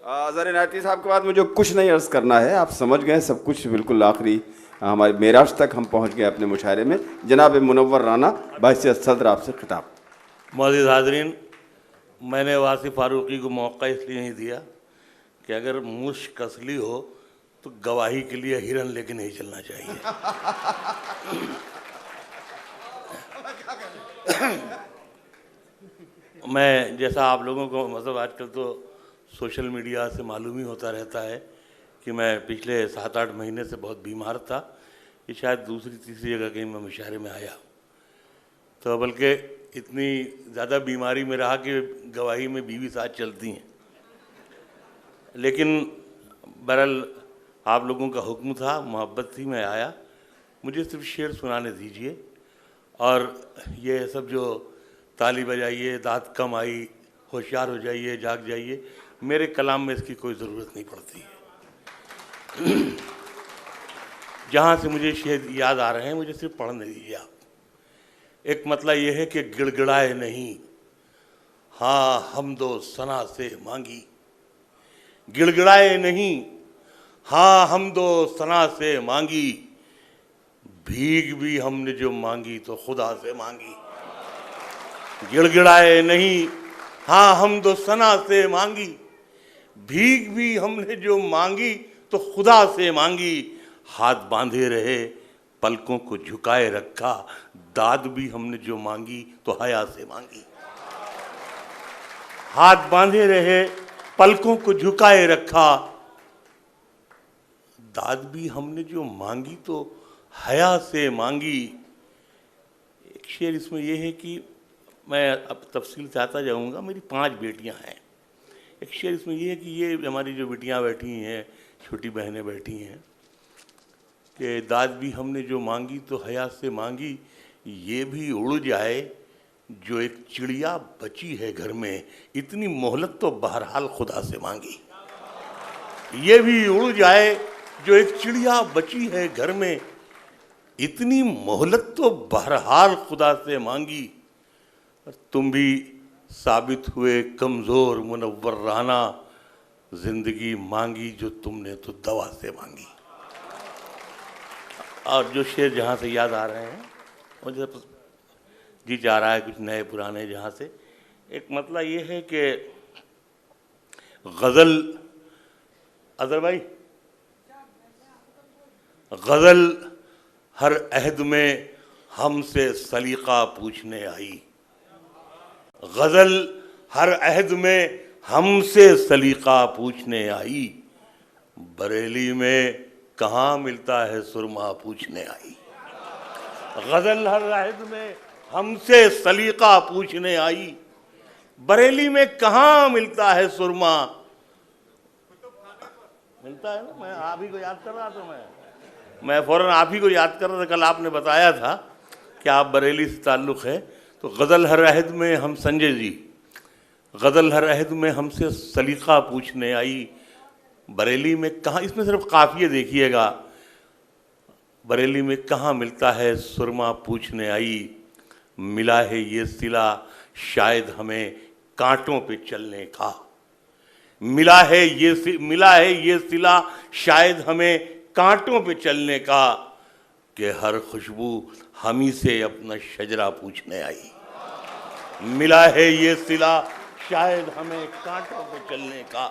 ज़रा नाटी साहब के बाद मुझे कुछ नहीं अर्ज़ करना है, आप समझ गए सब कुछ बिल्कुल आखिरी हमारे मेराज तक हम पहुंच गए अपने मुशायरे में। जनाब मुनव्वर राना बहैसियत सदर आपसे खिताब। मौजूद हाज़रीन, मैंने वासिफ़ फ़ारूक़ी को मौका इसलिए नहीं दिया कि अगर मुश्क असली हो तो गवाही के लिए हिरन लेके नहीं चलना चाहिए। मैं जैसा आप लोगों को मतलब आजकल तो सोशल मीडिया से मालूम ही होता रहता है कि मैं पिछले 7-8 महीने से बहुत बीमार था। ये शायद दूसरी तीसरी जगह कहीं मैं मुशायरे में आया, तो बल्कि इतनी ज़्यादा बीमारी में रहा कि गवाही में बीवी साथ चलती हैं। लेकिन बहरहाल आप लोगों का हुक्म था, मोहब्बत थी, मैं आया। मुझे सिर्फ शेर सुनाने दीजिए, और ये सब जो ताली बजाइए, दाँत कम आई, होशियार हो जाइए, जाग जाइए, मेरे कलाम में इसकी कोई ज़रूरत नहीं पड़ती है। जहाँ से मुझे शेर याद आ रहे हैं मुझे सिर्फ पढ़ने दीजिए आप। एक मतलब ये है कि गिड़गिड़ाए नहीं, हाँ हम दो सना से मांगी। गिड़गिड़ाए नहीं, हाँ हम दो सना से मांगी। भीख भी हमने जो मांगी तो खुदा से मांगी। गिड़गिड़ाए नहीं, हाँ हम दो सना से मांगी। भीख भी हमने जो मांगी तो खुदा से मांगी। हाथ बांधे रहे पलकों को झुकाए रखा। दाद भी हमने जो मांगी तो हया से मांगी। हाथ बांधे रहे पलकों को झुकाए रखा। दाद भी हमने जो मांगी तो हया से मांगी। एक शेर इसमें यह है कि मैं अब तफसील से आता जाऊंगा। मेरी 5 बेटियां हैं। एक शेर इसमें यह है कि ये हमारी जो बेटियां बैठी हैं, छोटी बहनें बैठी हैं, कि दाद भी हमने जो मांगी तो हया से मांगी। ये भी उड़ जाए जो एक चिड़िया बची है घर में, इतनी मोहलत तो बहरहाल खुदा से मांगी। ये भी उड़ जाए जो एक चिड़िया बची है घर में, इतनी मोहलत तो बहरहाल खुदा से मांगी। और तुम भी साबित हुए कमज़ोर मुनव्वर राना, जिंदगी मांगी जो तुमने तो दवा से मांगी। और जो शेर जहाँ से याद आ रहे हैं मुझे जी जा रहा है कुछ नए पुराने जहाँ से। एक मतलब ये है कि गज़ल, अज़र भाई, गज़ल हर अहद में हमसे सलीका पूछने आई। गज़ल हर अहद में हमसे सलीका पूछने आई। बरेली में कहाँ मिलता है सुरमा पूछने आई। गज़ल हर अहद में हमसे सलीका पूछने आई। बरेली में कहाँ मिलता है सुरमा। मिलता है ना, मैं आप ही को याद कर रहा था। मैं फ़ौरन आप ही को याद कर रहा था। कल आपने बताया था कि आप बरेली से ताल्लुक़ है। तो गज़ल हर अहद में हम, संजय जी, गज़ल हर अहद में हमसे सलीका पूछने आई। बरेली में कहाँ, इसमें सिर्फ काफ़िए देखिएगा। बरेली में कहाँ मिलता है सुरमा पूछने आई। मिला है ये सिला शायद हमें कांटों पे चलने का। मिला है ये सिला शायद हमें कांटों पे चलने का, कि हर खुशबू हमी से अपना शजरा पूछने आई। मिला है ये सिला शायद हमें कांटों पे चलने का,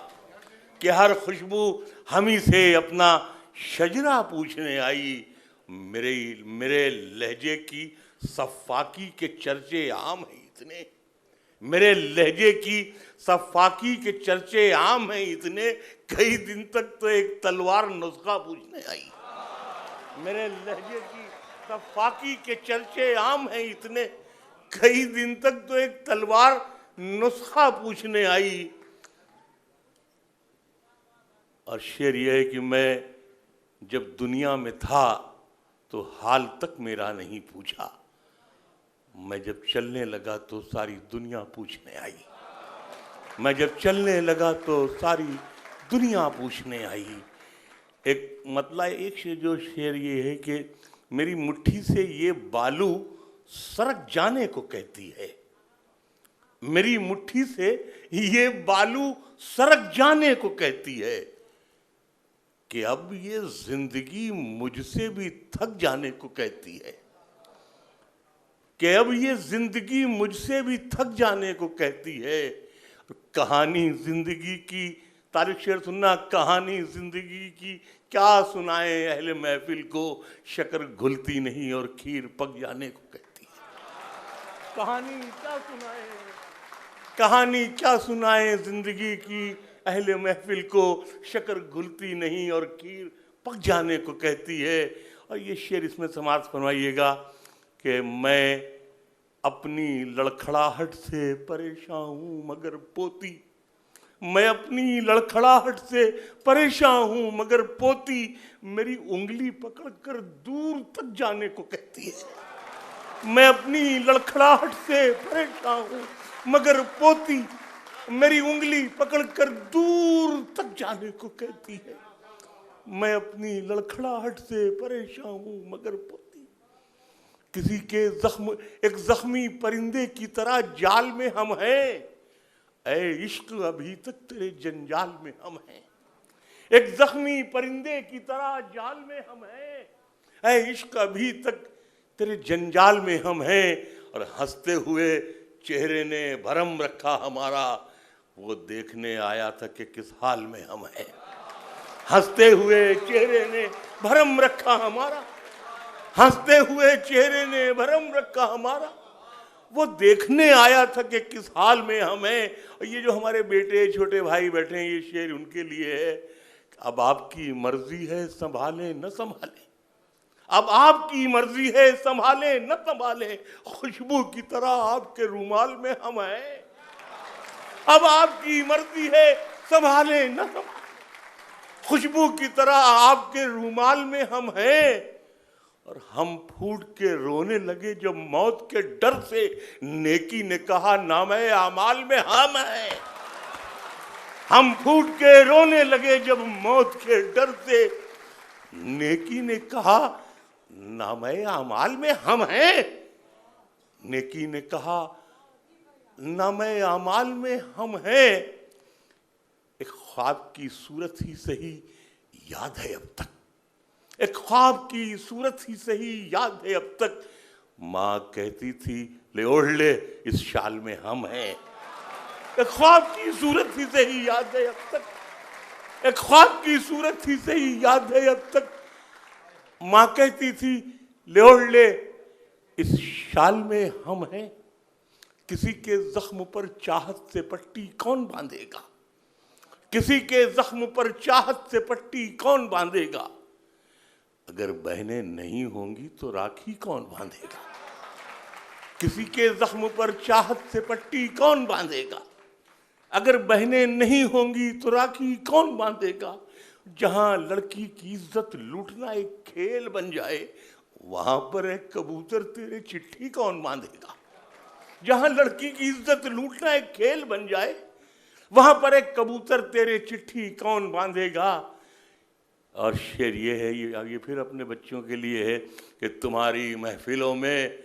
कि हर खुशबू हमी से अपना शजरा पूछने आई। मेरे लहजे की सफ़ाकी के चर्चे आम हैं इतने। मेरे लहजे की सफ़ाकी के चर्चे आम हैं इतने, कई दिन तक तो एक तलवार नुस्खा पूछने आई। मेरे लहजे की सफ़ाकी के चर्चे आम हैं इतने, कई दिन तक तो एक तलवार नुस्खा पूछने आई। और शेर यह है कि मैं जब दुनिया में था तो हाल तक मेरा नहीं पूछा। मैं जब चलने लगा तो सारी दुनिया पूछने आई। मैं जब चलने लगा तो सारी दुनिया पूछने आई। एक मतलब एक जो शेर ये है कि मेरी मुट्ठी से ये बालू सरक जाने को कहती है। मेरी मुट्ठी से ये बालू सरक जाने को कहती है कि अब ये जिंदगी मुझसे भी थक जाने को कहती है, कि अब ये जिंदगी मुझसे भी थक जाने को कहती है। कहानी जिंदगी की, तारीख शेर सुनना, कहानी जिंदगी की क्या सुनाए अहले महफिल को, शक्कर घुलती नहीं और खीर पक जाने को कहती है। कहानी क्या सुनाए, कहानी क्या सुनाए जिंदगी की अहले महफिल को, शक्कर घुलती नहीं और खीर पक जाने को कहती है। और ये शेर इसमें समाप्त फरमाइएगा कि मैं अपनी लड़खड़ाहट से परेशान हूँ मगर पोती, मैं अपनी लड़खड़ाहट से परेशान हूँ मगर पोती मेरी उंगली पकड़कर दूर तक जाने को कहती है। मैं अपनी लड़खड़ाहट से परेशान हूँ मगर पोती मेरी उंगली पकड़कर दूर तक जाने को कहती है। मैं अपनी लड़खड़ाहट से परेशान हूँ मगर पोती किसी के जख्म, एक जख्मी परिंदे की तरह जाल में हम हैं, ऐ इश्क अभी तक तेरे जंजाल में हम हैं। एक जख्मी परिंदे की तरह जाल में हम हैं, ऐ इश्क अभी तक तेरे जंजाल में हम हैं। और हंसते हुए चेहरे ने भरम रखा हमारा, वो देखने आया था कि किस हाल में हम हैं। हंसते हुए चेहरे ने भरम रखा हमारा, हंसते हुए चेहरे ने भरम रखा हमारा, वो देखने आया था कि किस हाल में हम हैं। और ये जो हमारे बेटे छोटे भाई बैठे हैं, ये शेर उनके लिए है। अब आपकी मर्जी है संभालें न संभालें, अब आपकी मर्जी है संभालें न संभालें, खुशबू की तरह आपके रूमाल में हम हैं। अब आपकी मर्जी है संभालें न संभालें, खुशबू की तरह आपके रूमाल में हम हैं। और हम फूट के रोने लगे जब मौत के डर से, नेकी ने कहा नामे आमाल में हम हैं। हम फूट के रोने लगे जब मौत के डर से, नेकी ने कहा नामे आमाल में हम हैं। नेकी ने कहा नामे आमाल में हम हैं। एक ख्वाब की सूरत ही सही याद है अब तक, एक ख्वाब की सूरत ही सही याद है अब तक, माँ कहती थी ले ओढ़ ले इस शाल में हम हैं। एक ख्वाब की सूरत ही सही याद है अब तक, एक ख्वाब की सूरत ही सही याद है अब तक, माँ कहती थी ले ओढ़ ले इस शाल में हम हैं। किसी के जख्म पर चाहत से पट्टी कौन बांधेगा, किसी के जख्म पर चाहत से पट्टी कौन बांधेगा, अगर बहनें नहीं होंगी तो राखी कौन बांधेगा। किसी के जख्म पर चाहत से पट्टी कौन बांधेगा, अगर बहनें नहीं होंगी तो राखी कौन बांधेगा। जहां लड़की की इज्जत लूटना एक खेल बन जाए, वहां पर एक कबूतर तेरे चिट्ठी कौन बांधेगा। जहां लड़की की इज्जत लूटना एक खेल बन जाए, वहां पर एक कबूतर तेरे चिट्ठी कौन बांधेगा। और शेर ये है, ये फिर अपने बच्चों के लिए है कि तुम्हारी महफिलों में,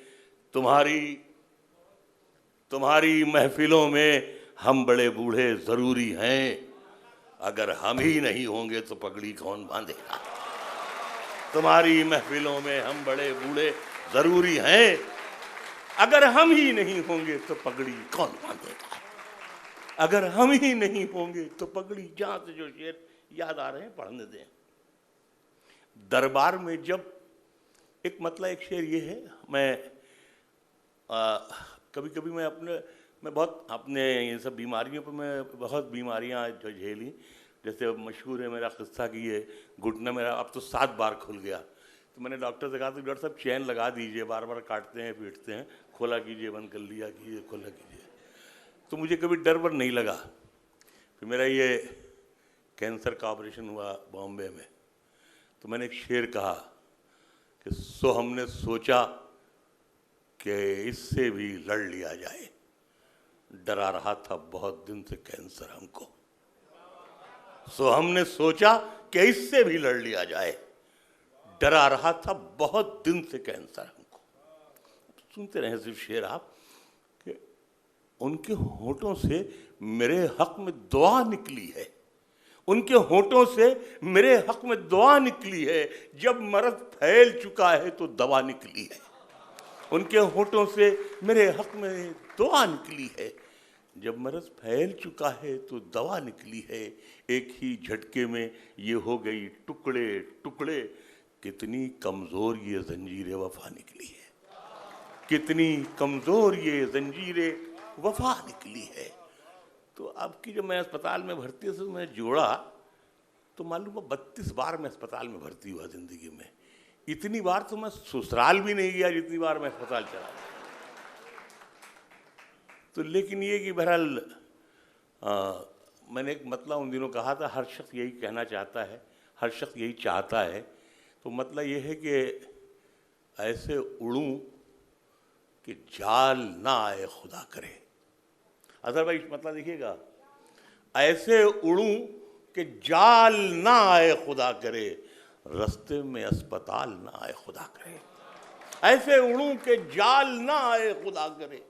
तुम्हारी महफिलों में हम बड़े बूढ़े जरूरी हैं, अगर हम ही नहीं होंगे तो पगड़ी कौन बांधेगा। तुम्हारी महफिलों में हम बड़े बूढ़े जरूरी हैं, अगर हम ही नहीं होंगे तो पगड़ी कौन बांधेगा। अगर हम ही नहीं होंगे तो पगड़ी। जहां से जो शेर याद आ रहे हैं पढ़ने दें। दरबार में जब एक मतलब एक शेर ये है, मैं कभी कभी मैं बहुत अपने ये सब बीमारियों पर, मैं बहुत बीमारियां जो झेली, जैसे मशहूर है मेरा किस्सा कि ये घुटना मेरा अब तो 7 बार खुल गया। तो मैंने डॉक्टर से कहा तो डॉक्टर साहब चैन लगा दीजिए, बार बार काटते हैं पीटते हैं, खोला कीजिए बंद कर लिया कीजिए खोला कीजिए। तो मुझे कभी डर वर नहीं लगा। फिर मेरा ये कैंसर का ऑपरेशन हुआ बॉम्बे में, तो मैंने एक शेर कहा कि सो हमने सोचा कि इससे भी लड़ लिया जाए, डरा रहा था बहुत दिन से कैंसर हमको। सो हमने सोचा कि इससे भी लड़ लिया जाए, डरा रहा था बहुत दिन से कैंसर हमको। सुनते रहे सिर्फ शेर आप कि उनके होठों से मेरे हक में दुआ निकली है, उनके होठों से मेरे हक में दुआ निकली है। जब मर्ज फैल चुका है तो दवा निकली है। उनके होठों से मेरे हक में दुआ निकली है। जब मर्ज फैल चुका है तो दवा निकली है। एक ही झटके में ये हो गई टुकड़े टुकड़े। कितनी कमजोर ये जंजीरें वफा निकली है, कितनी कमजोर ये जंजीरें वफा निकली है। तो अब की जब मैं अस्पताल में भर्ती से मैं जोड़ा तो मालूम है 32 बार मैं अस्पताल में भर्ती हुआ जिंदगी में। इतनी बार तो मैं ससुराल भी नहीं गया जितनी बार मैं अस्पताल चला। तो लेकिन ये कि बहरहाल मैंने एक मतलब उन दिनों कहा था, हर शख्स यही कहना चाहता है, हर शख्स यही चाहता है। तो मतलब ये है कि ऐसे उड़ूं कि जाल ना आए खुदा करे। अदरवाइज मतलब देखिएगा, ऐसे उड़ूं कि जाल ना आए खुदा करे, रास्ते में अस्पताल ना आए खुदा करे। ऐसे उड़ूं कि जाल ना आए खुदा करे,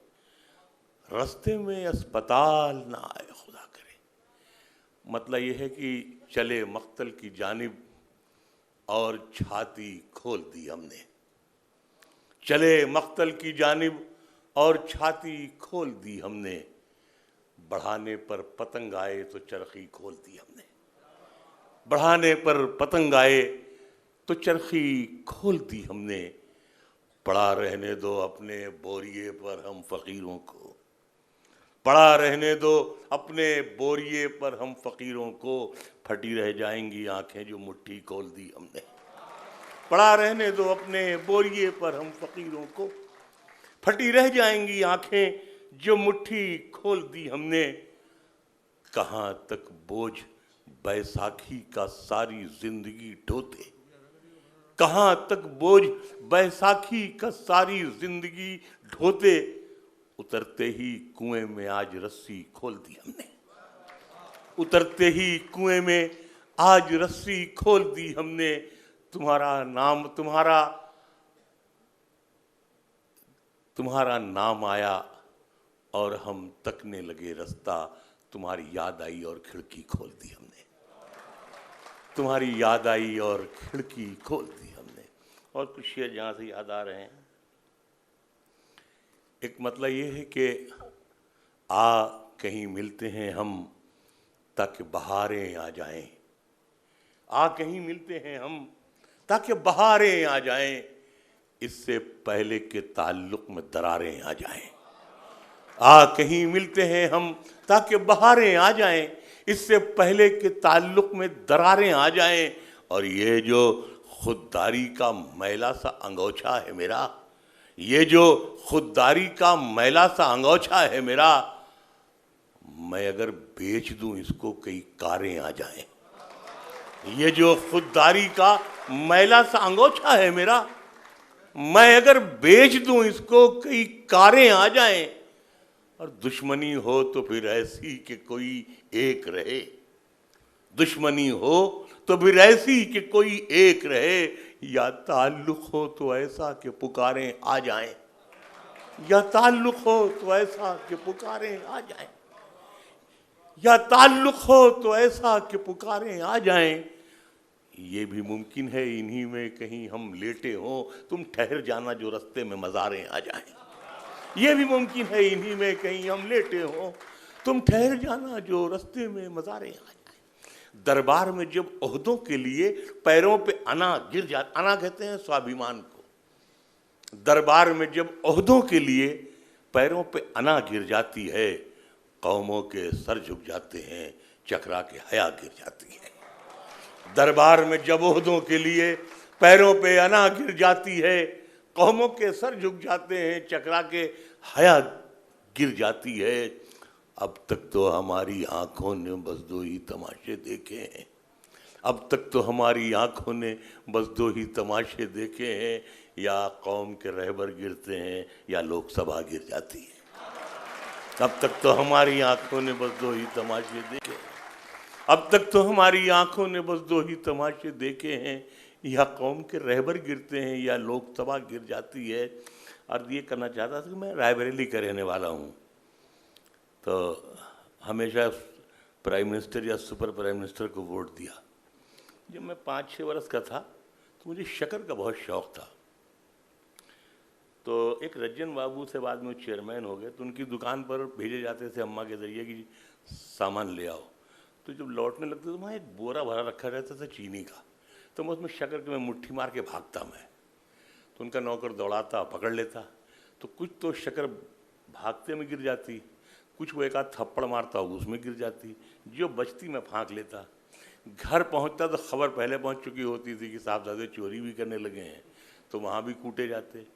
रास्ते में अस्पताल ना आए खुदा करे। मतलब यह है कि चले मक्तल की जानिब और छाती खोल दी हमने, चले मक्तल की जानिब और छाती खोल दी हमने। बढ़ाने पर पतंग आए तो चरखी खोल दी हमने, बढ़ाने पर पतंग आए तो चरखी खोल दी हमने। पड़ा रहने दो अपने बोरिए पर हम फकीरों को, पड़ा रहने दो अपने बोरिए पर हम फकीरों को। फटी रह जाएंगी आंखें जो मुट्ठी खोल दी हमने। पड़ा रहने दो अपने बोरिए पर हम फकीरों को, फटी रह जाएंगी आंखें जो मुट्ठी खोल दी हमने। कहाँ तक बोझ बैसाखी का सारी जिंदगी ढोते, कहाँ तक बोझ बैसाखी का सारी जिंदगी ढोते। उतरते ही कुएं में आज रस्सी खोल दी हमने, उतरते ही कुएं में आज रस्सी खोल दी हमने। तुम्हारा नाम तुम्हारा नाम आया और हम तकने लगे रास्ता। तुम्हारी याद आई और खिड़की खोल दी हमने, तुम्हारी याद आई और खिड़की खोल दी हमने। और कुछ शेर जहाँ से याद आ रहे हैं। एक मतलब ये है कि आ कहीं मिलते हैं हम ताकि बहारें आ जाएं, आ कहीं मिलते हैं हम ताकि बहारें आ जाएं, इससे पहले के ताल्लुक में दरारें आ जाएं। आ कहीं मिलते हैं हम ताकि बहारें आ जाएं, इससे पहले के ताल्लुक में दरारें आ जाएं। और ये जो खुददारी का मैला सा अंगोछा है मेरा, ये जो खुददारी का मैला सा अंगोछा है मेरा, मैं अगर बेच दूं इसको कई कारें आ जाएं। ये जो खुददारी का मैला सा अंगोछा है मेरा, मैं अगर बेच दूं इसको कई कारें आ जाएं। और दुश्मनी हो तो फिर ऐसी कि कोई एक रहे, दुश्मनी हो तो फिर ऐसी कि कोई एक रहे। या ताल्लुक हो तो ऐसा कि पुकारें आ जाएं, या ताल्लुक हो तो ऐसा कि पुकारें आ जाएं, या ताल्लुक हो तो ऐसा कि पुकारें आ जाएं। ये भी मुमकिन है इन्हीं में कहीं हम लेटे हों, तुम ठहर जाना जो रास्ते में मज़ारें आ जाएं। ये भी मुमकिन है इन्हीं में कहीं हम लेटे हों, तुम ठहर जाना जो रास्ते में मज़ारें आ जाएं। दरबार में जब ओहदों के लिए पैरों पे अना गिर जाता, अना कहते हैं स्वाभिमान को। दरबार में जब ओहदों के लिए पैरों पे अना गिर जाती है, कौमों के सर झुक जाते हैं, चकरा के हया गिर जाती है। दरबार में जब ओहदों के लिए पैरों पे अना गिर जाती है, कौमों के सर झुक जाते हैं, चकरा के हया गिर जाती है। अब तक तो हमारी आंखों ने बस दो ही तमाशे देखे हैं, अब तक तो हमारी आंखों ने बस दो ही तमाशे देखे हैं। या कौम के रहबर गिरते हैं या लोकसभा गिर जाती है। अब तक तो हमारी आंखों ने बस दो ही तमाशे देखे हैं, अब तक तो हमारी आंखों ने बस दो ही तमाशे देखे हैं। या कौम के रहबर गिरते हैं या लोकसभा गिर जाती है। और ये करना चाहता था कि मैं रायबरेली का रहने वाला हूँ, तो हमेशा प्राइम मिनिस्टर या सुपर प्राइम मिनिस्टर को वोट दिया। जब मैं 5-6 वर्ष का था तो मुझे शक्कर का बहुत शौक़ था। तो एक रज्जन बाबू से बाद में चेयरमैन हो गए, तो उनकी दुकान पर भेजे जाते थे अम्मा के ज़रिए कि सामान ले आओ। तो जब लौटने लगते तो वहाँ एक बोरा भरा रखा रहता था चीनी का, तो मैं उसमें शक्कर के मैं मुट्ठी मार के भागता मैं, तो उनका नौकर दौड़ाता, पकड़ लेता। तो कुछ तो शक्कर भागते में गिर जाती, कुछ वो एक आध थप्पड़ मारता उसमें गिर जाती, जो बचती मैं फाँक लेता। घर पहुंचता तो खबर पहले पहुंच चुकी होती थी कि साहबजादे चोरी भी करने लगे हैं, तो वहाँ भी कूटे जाते।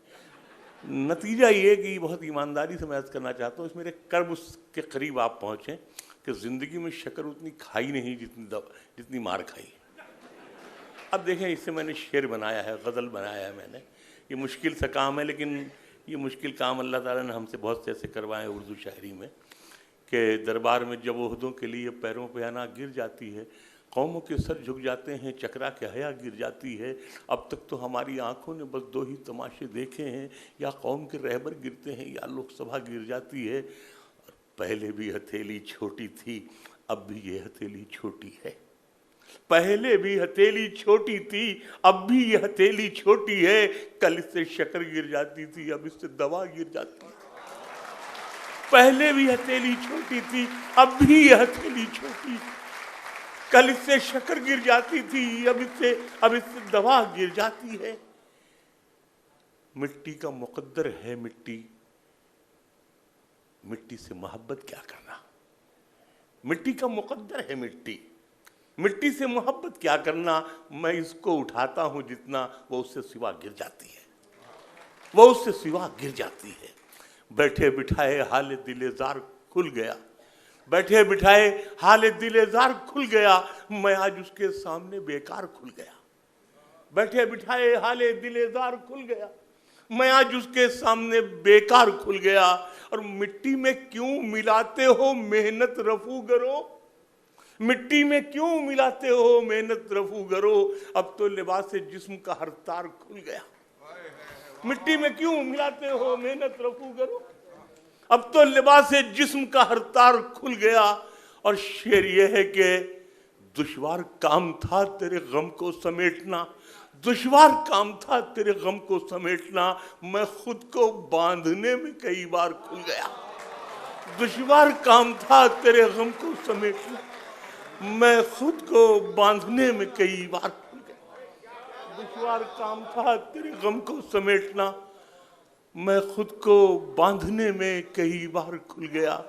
नतीजा ये कि बहुत ईमानदारी से मैं अर्ज़ करना चाहता हूँ, इस मेरे कर्ब के करीब आप पहुँचें कि ज़िंदगी में शक्कर उतनी खाई नहीं जितनी मार खाई। अब देखें, इससे मैंने शेर बनाया है, गज़ल बनाया है मैंने। ये मुश्किल सा काम है, लेकिन ये मुश्किल काम अल्लाह ताला ने हमसे बहुत से ऐसे करवाए उर्दू शायरी में कि दरबार में जब ओहदों के लिए पैरों पे आना गिर जाती है, कौमों के सर झुक जाते हैं, चकरा के हया गिर जाती है। अब तक तो हमारी आंखों ने बस 2 ही तमाशे देखे हैं, या कौम के रहबर गिरते हैं या लोकसभा गिर जाती है। पहले भी हथेली छोटी थी, अब भी ये हथेली छोटी है। पहले भी हथेली छोटी थी, अब भी ये हथेली छोटी है। कल इससे शक्कर गिर जाती थी, अब इससे दवा गिर जाती है। पहले भी हथेली छोटी थी, अब भी ये हथेली छोटी, कल इससे शक्कर गिर जाती थी, अब इससे दवा गिर जाती है। मिट्टी का मुकद्दर है मिट्टी, मिट्टी से मोहब्बत क्या करना। मिट्टी का मुकद्दर है मिट्टी, मिट्टी से मोहब्बत क्या करना। मैं इसको उठाता हूं जितना, वो उससे सिवा गिर जाती है, वो उससे सिवा गिर जाती है। बैठे बिठाए हाले दिलेजार खुल गया, बैठे बिठाए हाले दिलेजार खुल गया, मैं आज उसके सामने बेकार खुल गया। बैठे बिठाए हाले दिलेजार खुल गया, मैं आज उसके सामने बेकार खुल गया। और मिट्टी में क्यों मिलाते हो मेहनत रफूगरो, मिट्टी में क्यों मिलाते हो मेहनत रफूगरो, अब तो लिबास जिस्म का हर तार खुल गया। मिट्टी में क्यों मिलाते हो मेहनत रफूगरो, अब तो लिबास जिस्म का हर तार खुल गया। और शेर ये है कि दुश्वार काम था तेरे गम को समेटना, दुश्वार काम था तेरे गम को समेटना, मैं खुद को बांधने में कई बार खुल गया। दुश्वार काम था तेरे गम को समेटना, मैं खुद को बांधने में कई बार खुल गया। दुश्वार काम था तेरे गम को समेटना, मैं खुद को बांधने में कई बार खुल गया।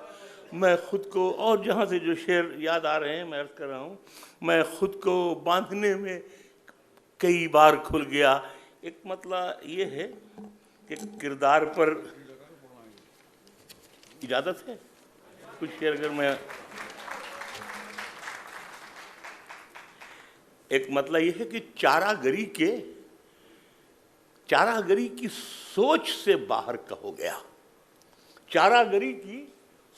मैं खुद को, और जहाँ से जो शेर याद आ रहे हैं मैं अर्ज कर रहा हूँ, मैं खुद को बांधने में कई बार खुल गया। एक मतलब ये है कि किरदार पर इजाज़त है कुछ शेर अगर मैं, एक मतलब ये है कि चारागरी की सोच से बाहर का हो गया, चारागरी की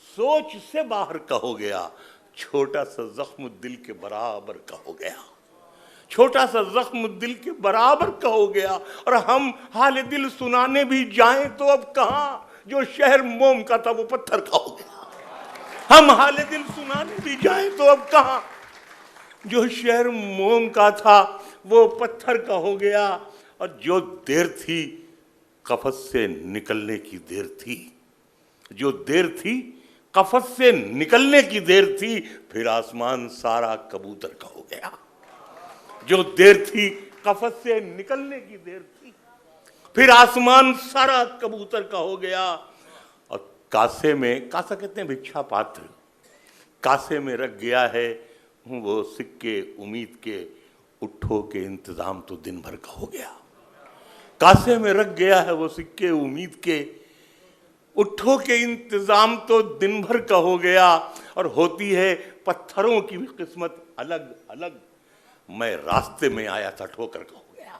सोच से बाहर का हो गया। छोटा सा जख्म दिल के बराबर का हो गया, छोटा सा जख्म दिल के बराबर का हो गया। और हम हाल दिल सुनाने भी जाएं तो अब कहाँ, जो शहर मोम का था वो पत्थर का हो गया। हम हाल दिल सुनाने भी जाएं तो अब कहाँ, जो शहर मोम का था वो पत्थर का हो गया। और जो देर थी कफस से निकलने की देर थी, जो देर थी कफस से निकलने की देर थी, फिर आसमान सारा कबूतर का हो गया। जो देर थी कफस से निकलने की देर थी, फिर आसमान सारा कबूतर का हो गया। और कासे में, कासा कहते हैं भिक्षा पात्र, कासे में रख गया है वो सिक्के उम्मीद के, उठो के इंतजाम तो दिन भर का हो गया। कासे में रख गया है वो सिक्के उम्मीद के, उठो के इंतजाम तो दिन भर का हो गया। और होती है पत्थरों की भी किस्मत अलग अलग, मैं रास्ते में आया था ठोकर का हो गया।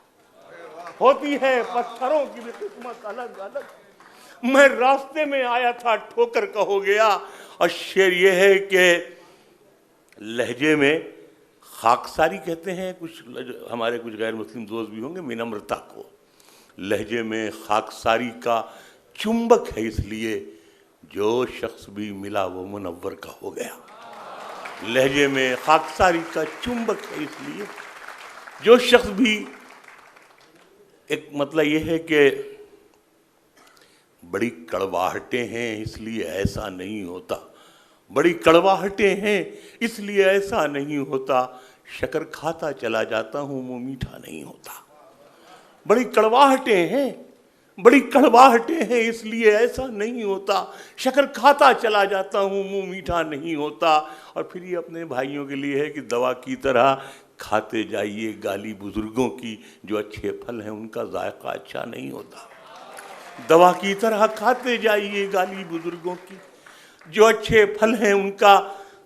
होती है पत्थरों की भी किस्मत अलग अलग, मैं रास्ते में आया था ठोकर का हो गया। और शेर ये है कि लहजे में खाकसारी कहते हैं कुछ, हमारे कुछ गैर मुस्लिम दोस्त भी होंगे, विनम्रता को। लहजे में खाकसारी का चुंबक है इसलिए जो शख्स भी मिला वो मुनव्वर का हो गया। लहजे में खाकसारी का चुंबक है, इसलिए जो शख्स भी, एक मतलब ये है कि बड़ी कड़वाहटें हैं इसलिए ऐसा नहीं होता, बड़ी कड़वाहटें हैं इसलिए ऐसा नहीं होता, शक्कर खाता चला जाता हूँ मुँह मीठा नहीं होता। बड़ी कड़वाहटें हैं, बड़ी कड़वाहटें हैं इसलिए ऐसा नहीं होता, शक्कर खाता चला जाता हूँ मुँह मीठा नहीं होता। और फिर ये अपने भाइयों के लिए है कि दवा की तरह खाते जाइए गाली बुजुर्गों की, जो अच्छे फल हैं उनका जायका अच्छा नहीं होता। दवा की तरह खाते जाइए गाली बुजुर्गों की, जो अच्छे फल हैं उनका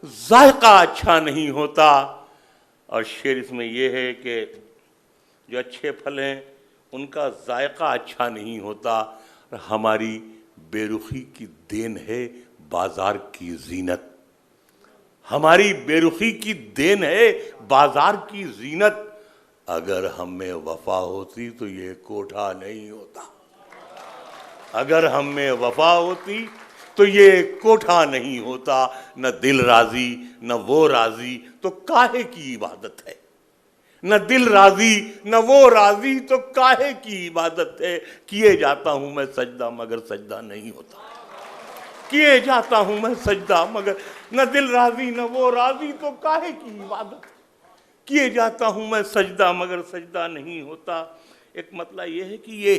जायका अच्छा नहीं होता। और शेर इसमें यह है कि जो अच्छे फल हैं उनका जायका अच्छा नहीं होता। और हमारी बेरुखी की देन है बाजार की जीनत, हमारी बेरुखी की देन है बाजार की जीनत। अगर हम में वफा होती तो ये कोठा नहीं होता, अगर हम में वफा होती तो ये कोठा नहीं होता। न दिल राजी न वो राजी तो काहे की इबादत है, न दिल राजी न वो राजी तो काहे की इबादत है। किए जाता हूं मैं सजदा मगर सजदा नहीं होता, किए जाता हूं मैं सजदा मगर, न दिल राजी न वो राजी तो काहे की इबादत, किए जाता हूं मैं सजदा मगर सजदा नहीं होता। एक मतलब यह है कि ये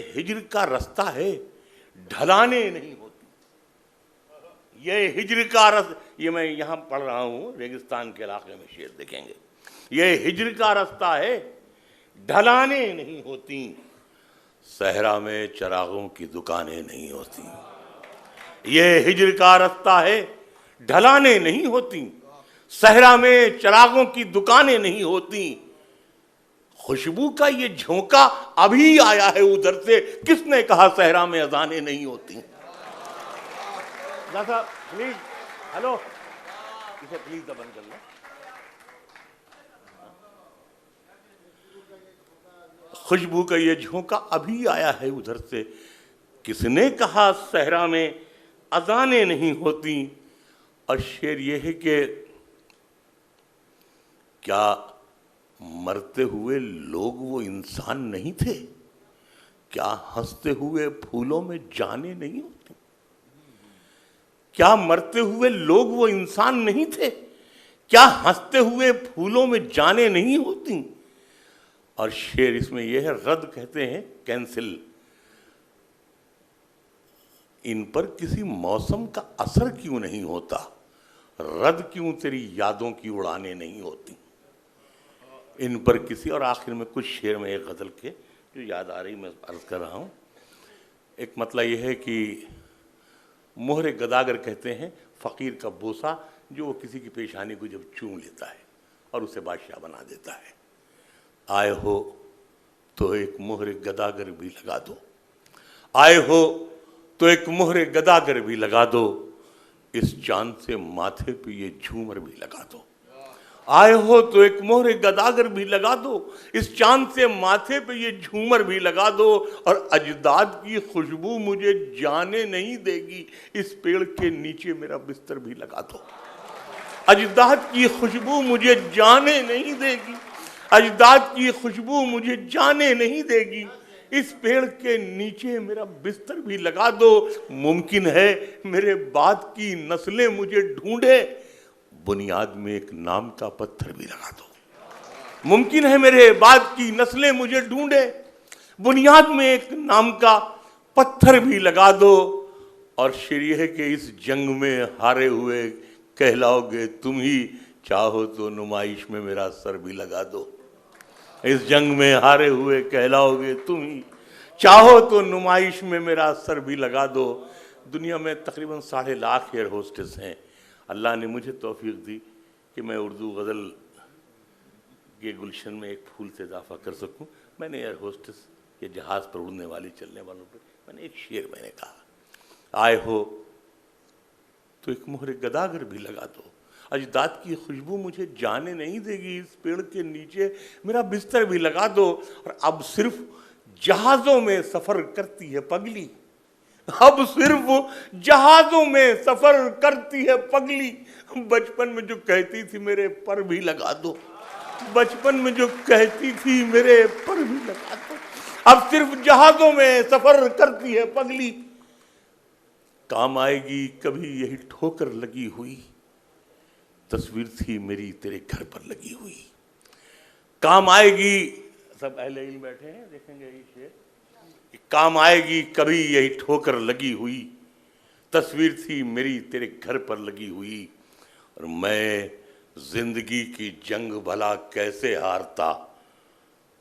हिज्र का रास्ता है, ढलाने नहीं होती। ये हिज्र का रास्ता, ये मैं यहाँ पढ़ रहा हूँ रेगिस्तान के इलाके में, शेर देखेंगे। ये हिज्र का रास्ता है, ढलाने नहीं होती, सहरा में चरागों की दुकानें नहीं होती। ये हिज्र का रास्ता है, ढलाने नहीं होती, सहरा में चरागों की दुकानें नहीं होती। खुशबू का ये झोंका अभी आया है उधर से, किसने कहा सहरा में अजानें नहीं होती। प्लीज, हेलो, इसे प्लीज बंद कर लो। खुशबू का ये झोंका अभी आया है उधर से, किसने कहा सहरा में अजानें नहीं होती। और शेर ये है कि क्या मरते हुए लोग वो इंसान नहीं थे, क्या हंसते हुए फूलों में जाने नहीं होती, क्या मरते हुए लोग वो इंसान नहीं थे, क्या हंसते हुए फूलों में जाने नहीं होती। और शेर इसमें यह है, रद्द कहते हैं कैंसिल, इन पर किसी मौसम का असर क्यों नहीं होता, रद्द क्यों तेरी यादों की उड़ाने नहीं होती, इन पर किसी। और आखिर में कुछ शेर में एक गज़ल के जो याद आ रही मैं अर्ज कर रहा हूँ। एक मतलब यह है कि मोहरे गदागर कहते हैं फ़कीर का बोसा, जो वो किसी की पेशानी को जब चूम लेता है और उसे बादशाह बना देता है। आए हो तो एक मोहरे गदागर भी लगा दो, आए हो तो एक मोहरे गदागर भी लगा दो, इस चांद से माथे पे ये झूमर भी लगा दो। आए हो तो एक मोहरे गदागर भी लगा दो, इस चांद से माथे पे ये झूमर भी लगा दो। और अजदाद की खुशबू मुझे जाने नहीं देगी, इस पेड़ के नीचे मेरा बिस्तर भी लगा दो। अजदाद की खुशबू मुझे जाने नहीं देगी, अजदाद की खुशबू मुझे जाने नहीं देगी, इस पेड़ के नीचे मेरा बिस्तर भी लगा दो। मुमकिन है मेरे बाद की नस्लें मुझे ढूंढे, बुनियाद में एक नाम का पत्थर भी लगा दो। मुमकिन है मेरे बाद की नस्लें मुझे ढूंढे, बुनियाद में एक नाम का पत्थर भी लगा दो। और शेर यह है कि इस जंग में हारे हुए कहलाओगे तुम ही, चाहो तो नुमाइश में मेरा सर भी लगा दो। इस जंग में हारे हुए कहलाओगे तुम ही, चाहो तो नुमाइश में मेरा सर भी लगा दो। दुनिया में तकरीबन 1.5 लाख एयर होस्टेस हैं। अल्लाह ने मुझे तौफीक दी कि मैं उर्दू गज़ल के गुलशन में एक फूल से इजाफा कर सकूं। मैंने एयर होस्टेस के जहाज़ पर उड़ने वाली चलने वालों पर मैंने एक शेर मैंने कहा, आए हो तो एक मोहरे गदागर भी लगा दो, अजदाद की खुशबू मुझे जाने नहीं देगी, इस पेड़ के नीचे मेरा बिस्तर भी लगा दो। और अब सिर्फ जहाज़ों में सफ़र करती है पगली, अब सिर्फ जहाजों में सफर करती है पगली। बचपन में जो कहती थी मेरे पर भी लगा दो, बचपन में जो कहती थी मेरे पर भी लगा दो, अब सिर्फ जहाजों में सफर करती है पगली। काम आएगी कभी यही ठोकर लगी हुई, तस्वीर थी मेरी तेरे घर पर लगी हुई। काम आएगी, सब अहले इल्म बैठे हैं, देखेंगे ये शेर। काम आएगी कभी यही ठोकर लगी हुई, तस्वीर थी मेरी तेरे घर पर लगी हुई। और मैं जिंदगी की जंग भला कैसे हारता,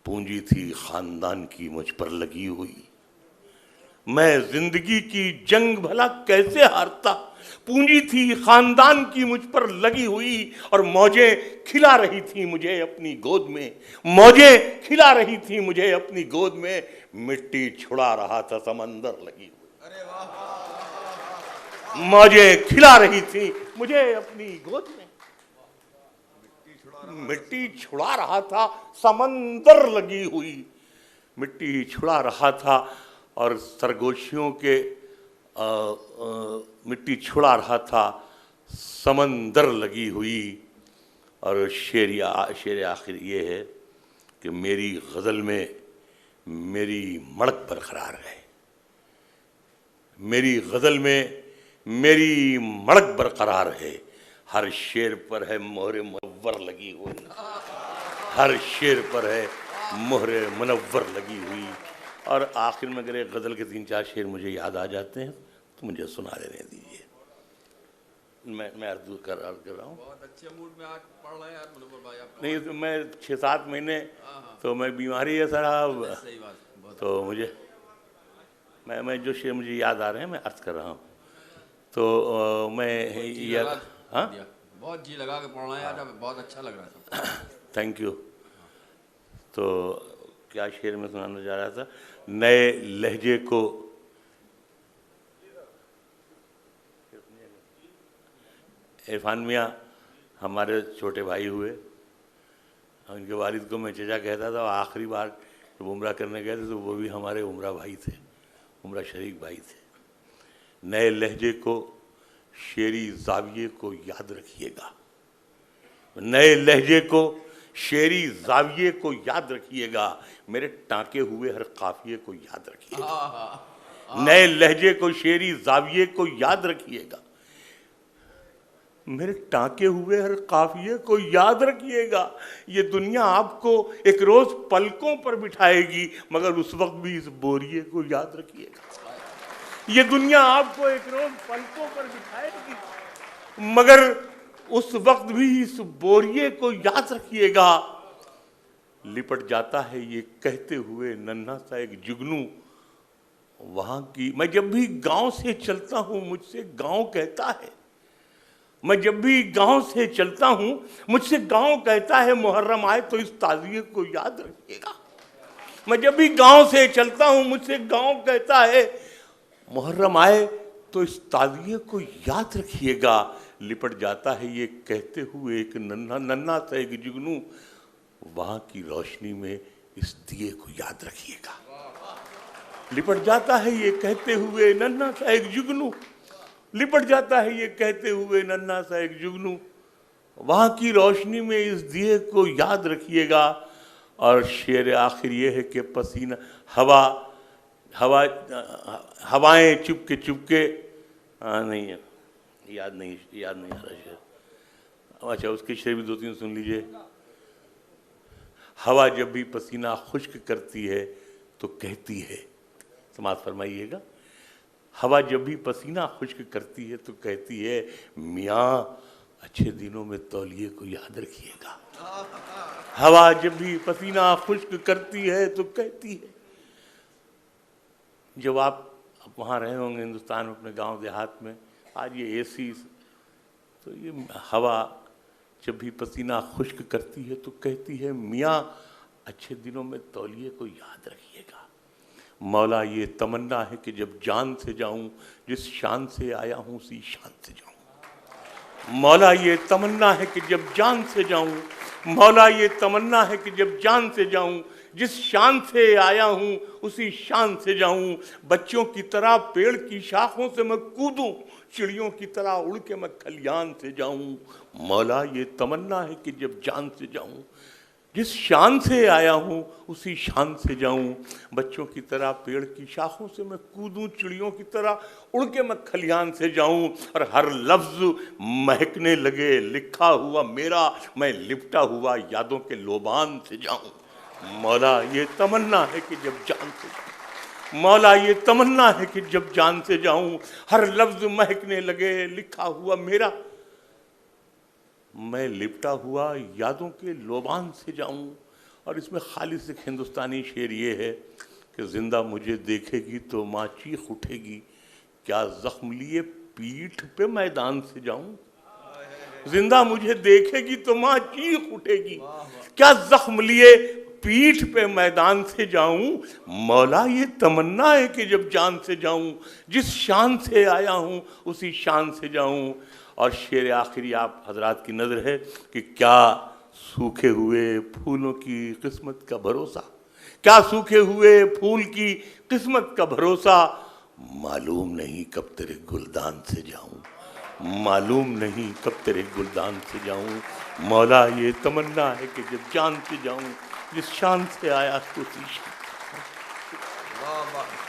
पूंजी थी खानदान की मुझ पर लगी हुई। मैं जिंदगी की जंग भला कैसे हारता, पूंजी थी खानदान की मुझ पर लगी हुई। और मौजें खिला रही थी मुझे अपनी गोद में, मौजें खिला रही थी मुझे अपनी गोद में। मिट्टी छुड़ा रहा था समंदर लगी हुई, मौजें खिला रही थी मुझे अपनी गोद में। मिट्टी छुड़ा रहा था समंदर लगी हुई, मिट्टी छुड़ा रहा था और सरगोशियों के मिट्टी छुड़ा रहा था, समंदर लगी हुई। और शेर आखिर ये है कि मेरी गज़ल में मेरी मड़क बरकरार है, मेरी गज़ल में मेरी मड़क बरकरार है। हर शेर पर है मोहरे मुनव्वर लगी हुई, हर शेर पर है मोहरे मुनव्वर लगी हुई। और आखिर में अगर गज़ल के 3-4 शेर मुझे याद आ जाते हैं तो मुझे सुना देने दीजिए। मैं अर्ज़ कर रहा हूँ। बहुत अच्छे मूड में आज पढ़ रहे हैं यार मुनव्वर भाई आप। नहीं तो मैं 6-7 महीने तो मैं बीमारी है साहब, सही बात। तो मुझे मैं जो शेर मुझे याद आ रहे हैं मैं अर्ज़ कर रहा हूँ। तो मैं ये हाँ बहुत जी लगा के पढ़ रहे हैं यार, बहुत अच्छा लग रहा था। Thank you. तो क्या शेर में सुनाना जा रहा था, नए लहजे को इरफान मियाँ हमारे छोटे भाई हुए, उनके वालिद को मैं चचा कहता था। आखिरी बार जब उम्रा करने गए थे तो वो भी हमारे उम्रा भाई थे, उम्रा शरीक भाई थे। नए लहजे को शेरी जाविये को याद रखिएगा, नए लहजे को शेरी जाविये को याद रखिएगा, मेरे टाँके हुए हर काफिये को याद रखिएगा। नए लहजे को शेरी जाविये को याद रखिएगा, मेरे टाँके हुए हर काफिये को याद रखिएगा। ये दुनिया आपको एक रोज पलकों पर बिठाएगी, मगर उस वक्त भी इस बोरिये को याद रखिएगा। ये दुनिया आपको एक रोज पलकों पर बिठाएगी, मगर उस वक्त भी इस बोरिये को याद रखिएगा। लिपट जाता है ये कहते हुए नन्हा सा एक जुगनू वहां की। मैं जब भी गांव से चलता हूं मुझसे गांव कहता है, मैं जब भी गांव से चलता हूं मुझसे गांव कहता है, मुहर्रम आए तो इस ताज़िये को याद रखिएगा। मैं जब भी गांव से चलता हूं मुझसे गांव कहता है, मुहर्रम आए तो इस ताज़िये को याद रखिएगा। लिपट जाता है ये कहते हुए एक नन्हा सा एक जुगनू, वहां की रोशनी में इस दिए को याद रखिएगा। लिपट जाता है ये कहते हुए नन्हा सा एक जुगनू, लिपट जाता है ये कहते हुए नन्हा सा एक जुगनू, वहां की रोशनी में इस दिए को याद रखिएगा। और शेर आखिर ये है कि पसीना हवाएं चुपके चुपके नहीं है, याद नहीं आ रहा शेर। अच्छा उसके शेर भी 2-3 सुन लीजिए। हवा जब भी पसीना खुश्क करती है तो कहती है, समाज फरमाइएगा, हवा जब भी पसीना खुश्क करती है तो कहती है, मियाँ अच्छे दिनों में तौलिए को याद रखिएगा। हवा जब भी पसीना खुश्क करती है तो कहती है। जब आप वहाँ रहे होंगे हिंदुस्तान में अपने गांव देहात में, आज ये एसी, तो ये हवा जब भी पसीना खुश्क करती है तो कहती है, मियाँ अच्छे दिनों में तौलिए को याद रखिएगा। मौला ये तमन्ना है कि जब जान से जाऊं, जिस शान से आया हूं उसी शान से जाऊं। मौला ये तमन्ना है कि जब जान से जाऊं, मौला ये तमन्ना है कि जब जान से जाऊं, जिस शान से आया हूँ उसी शान से जाऊं, बच्चों की तरह पेड़ की शाखों से मैं कूदूं, चिड़ियों की तरह उड़ के मैं खलियान से जाऊं। मौला ये तमन्ना है कि जब जान से जाऊं, जिस शान से आया हूँ उसी शान से जाऊं, बच्चों की तरह पेड़ की शाखों से मैं कूदूं, चिड़ियों की तरह उड़ के मैं खलियान से जाऊं, और हर लफ्ज महकने लगे लिखा हुआ मेरा, मैं लिपटा हुआ यादों के लोबान से जाऊं। मौला ये तमन्ना है कि जब जान से जाऊं, मौला ये तमन्ना है कि जब जान से जाऊं, हर लफ्ज महकने लगे लिखा हुआ मेरा, मैं लिपटा हुआ यादों के लोबान से जाऊं। और इसमें खालिस एक हिंदुस्तानी शेर ये है कि जिंदा मुझे देखेगी तो माँ चीख उठेगी, क्या जख्म लिए पीठ पे मैदान से जाऊं। जिंदा मुझे देखेगी तो माँ चीख उठेगी, क्या जख्म लिए पीठ पे मैदान से जाऊं। मौला ये तमन्ना है कि जब जान से जाऊं, जिस शान से आया हूं उसी शान से जाऊं। और शेर आखिरी आप हजरात की नज़र है कि क्या सूखे हुए फूलों की किस्मत का भरोसा, क्या सूखे हुए फूल की किस्मत का भरोसा, मालूम नहीं कब तेरे गुलदान से जाऊं, मालूम नहीं कब तेरे गुलदान से जाऊं। मौला ये तमन्ना है कि जब जान से जाऊं, जिस शान से आया उसी शान। वाह वाह।